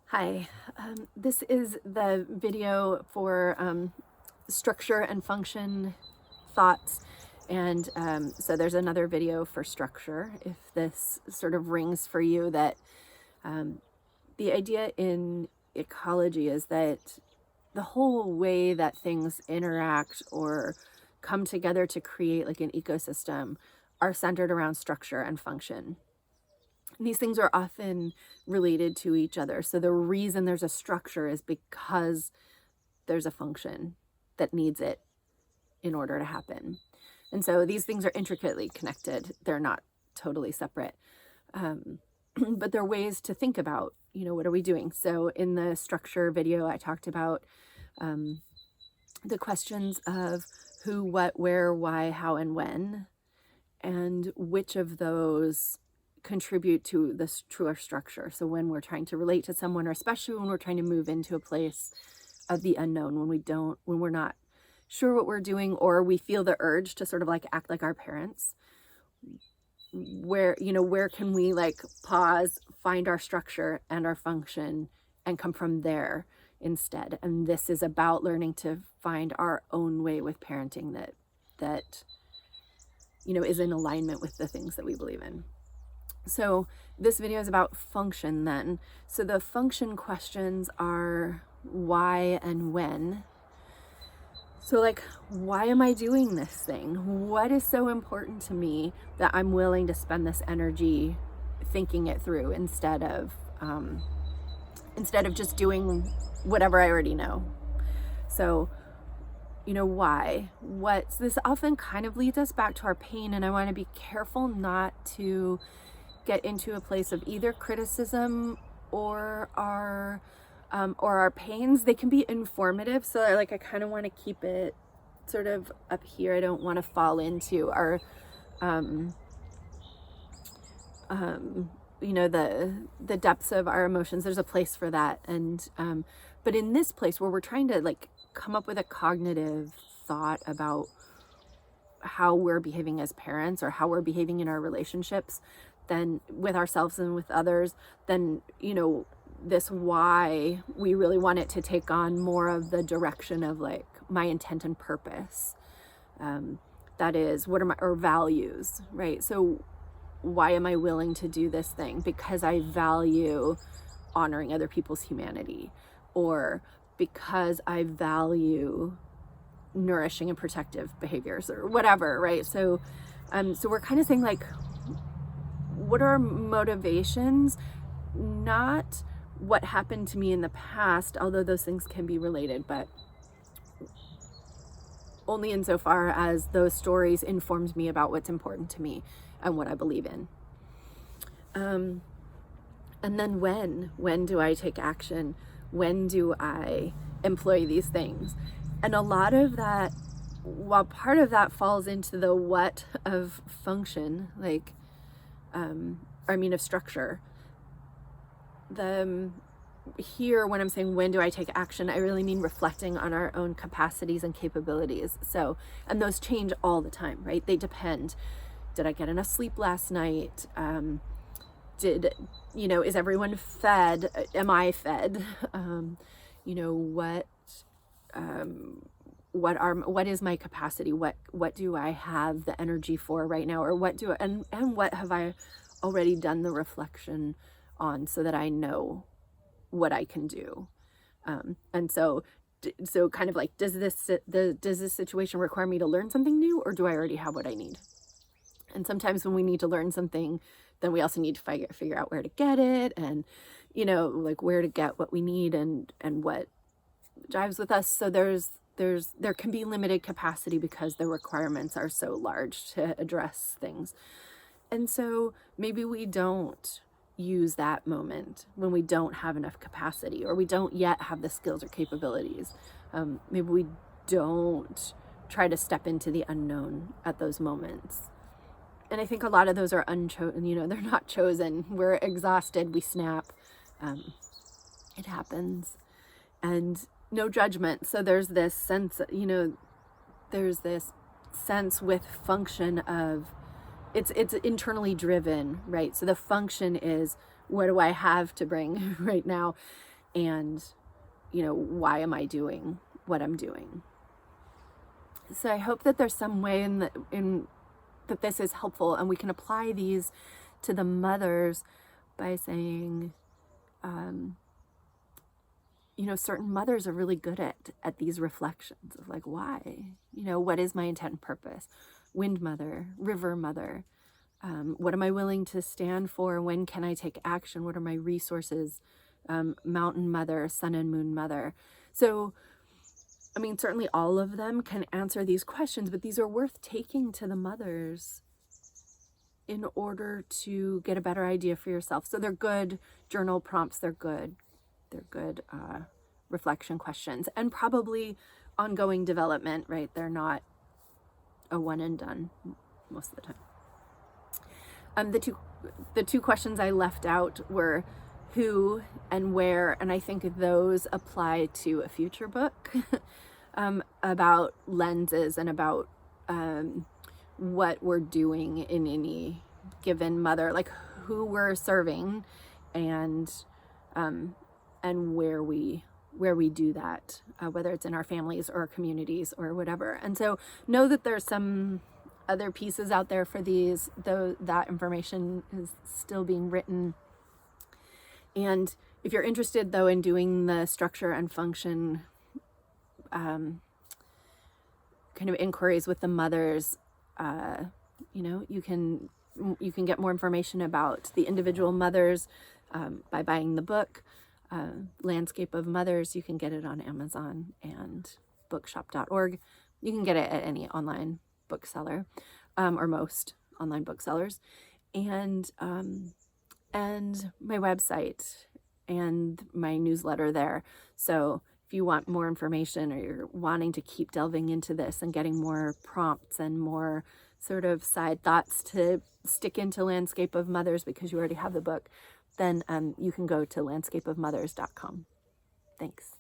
Hi, this is the video for structure and function thoughts. And so there's another video for structure, if this sort of rings for you, that the idea in ecology is that the whole way that things interact or come together to create like an ecosystem are centered around structure and function. These things are often related to each other. So the reason there's a structure is because there's a function that needs it in order to happen. And so these things are intricately connected. They're not totally separate. But there are ways to think about, what are we doing? So in the structure video, I talked about the questions of who, what, where, why, how, and when, and which of those contribute to this truer structure. So when we're trying to relate to someone, or especially when we're trying to move into a place of the unknown, when we're not sure what we're doing, or we feel the urge to sort of like act like our parents, where can we like pause, find our structure and our function, and come from there instead. And this is about learning to find our own way with parenting that is in alignment with the things that we believe in. So this video is about function then. So the function questions are why and when. So like, why am I doing this thing? What is so important to me that I'm willing to spend this energy thinking it through instead of just doing whatever I already know? So, why? This often kind of leads us back to our pain, and I want to be careful not to get into a place of either criticism or our pains. They can be informative, so I kind of want to keep it sort of up here. I don't want to fall into our the depths of our emotions. There's a place for that, and but in this place where we're trying to like come up with a cognitive thought about how we're behaving as parents, or how we're behaving in our relationships, then with ourselves and with others, then this why, we really want it to take on more of the direction of like my intent and purpose. That is, what are my values, right? So why am I willing to do this thing? Because I value honoring other people's humanity, or because I value nourishing and protective behaviors, or whatever, right? So we're kind of saying like, what are our motivations? Not what happened to me in the past, although those things can be related, but only insofar as those stories informed me about what's important to me and what I believe in. And then when do I take action? When do I employ these things? And a lot of that, while part of that falls into the what of function, like of structure, here, when I'm saying when do I take action, I really mean reflecting on our own capacities and capabilities. So, and those change all the time, right? They depend. Did I get enough sleep last night? Is everyone fed? Am I fed? What is my capacity? What do I have the energy for right now? Or what have I already done the reflection on, so that I know what I can do? And so kind of like, does this situation require me to learn something new, or do I already have what I need? And sometimes when we need to learn something, then we also need to figure out where to get it, and like where to get what we need, and what jives with us. So there can be limited capacity because the requirements are so large to address things. And so maybe we don't use that moment when we don't have enough capacity, or we don't yet have the skills or capabilities. Maybe we don't try to step into the unknown at those moments. And I think a lot of those are unchosen, they're not chosen. We're exhausted, we snap. It happens. And no judgment. So there's this sense, with function of, it's internally driven, right? So the function is, what do I have to bring right now? and, you know, why am I doing what I'm doing? So I hope that there's some way that this is helpful, and we can apply these to the mothers by saying, you know, certain mothers are really good at these reflections of like, why, you know, what is my intent and purpose? Wind mother, river mother, what am I willing to stand for? When can I take action? What are my resources? Mountain mother, sun and moon mother. So, I mean, certainly all of them can answer these questions, but these are worth taking to the mothers in order to get a better idea for yourself. So they're good journal prompts. They're good reflection questions, and probably ongoing development, right? They're not a one and done most of the time. The two questions I left out were who and where, and I think those apply to a future book about lenses and about what we're doing in any given mother, like who we're serving, and where we do that, whether it's in our families or communities or whatever. And so know that there's some other pieces out there for these, though that information is still being written. And if you're interested, though, in doing the structure and function kind of inquiries with the mothers, you know, you can get more information about the individual mothers by buying the book, Landscape of Mothers. You can get it on Amazon and bookshop.org. You can get it at any online bookseller, or most online booksellers, and my website and my newsletter there. So if you want more information, or you're wanting to keep delving into this and getting more prompts and more sort of side thoughts to stick into Landscape of Mothers because you already have the book, then you can go to landscapeofmothers.com. Thanks.